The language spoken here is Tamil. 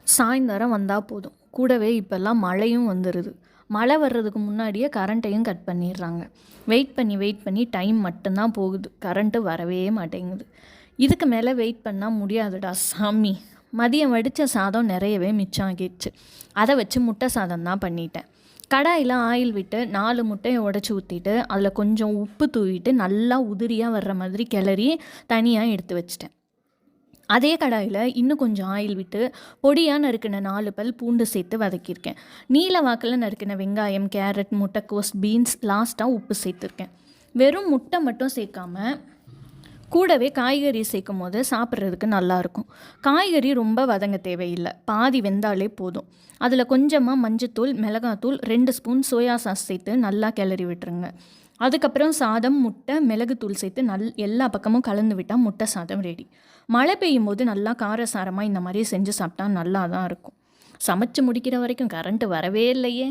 சாயந்தரம் வந்தால் போதும். கூடவே இப்போல்லாம் மழையும் வந்துடுது. மழை வர்றதுக்கு முன்னாடியே கரண்ட்டையும் கட் பண்ணிடுறாங்க. வெயிட் பண்ணி டைம் மட்டும்தான் போகுது. கரண்ட்டு வரவே மாட்டேங்குது. இதுக்கு மேலே வெயிட் பண்ணால் முடியாதுடா சாமி. மதியம் வடித்த சாதம் நிறையவே மிச்சம் ஆகிடுச்சு. அதை வச்சு முட்டை சாதம் தான் பண்ணிட்டேன். கடாயில் ஆயில் விட்டு 4 முட்டையை உடச்சி ஊற்றிட்டு அதில் கொஞ்சம் உப்பு தூவிட்டு நல்லா உதிரியாக வர்ற மாதிரி கிளறி தனியாக எடுத்து வச்சிட்டேன். அதே கடாயில் இன்னும் கொஞ்சம் ஆயில் விட்டு பொடியாக நறுக்கின 4 பல் பூண்டு சேர்த்து வதக்கியிருக்கேன். நீல வாக்கில் நறுக்கின வெங்காயம், கேரட், முட்டைக்கோஸ், பீன்ஸ், லாஸ்ட்டாக உப்பு சேர்த்துருக்கேன். வெறும் முட்டை மட்டும் சேர்க்காம கூடவே காய்கறி சேர்க்கும் போது சாப்பிட்றதுக்கு நல்லாயிருக்கும். காய்கறி ரொம்ப வதங்க தேவையில்லை, பாதி வெந்தாலே போதும். அதில் கொஞ்சமாக மஞ்சத்தூள், மிளகாத்தூள், 2 ஸ்பூன் சோயா சாஸ் சேர்த்து நல்லா கிளறி விட்டுருங்க. அதுக்கப்புறம் சாதம், முட்டை, மிளகுத்தூள் சேர்த்து எல்லா பக்கமும் கலந்து விட்டால் முட்டை சாதம் ரெடி. மழை பெய்யும் போது நல்லா காரசாரமாக இந்த மாதிரி செஞ்சு சாப்பிட்டா நல்லா தான் இருக்கும். சமைச்சு முடிக்கிற வரைக்கும் கரண்ட்டு வரவே இல்லையே.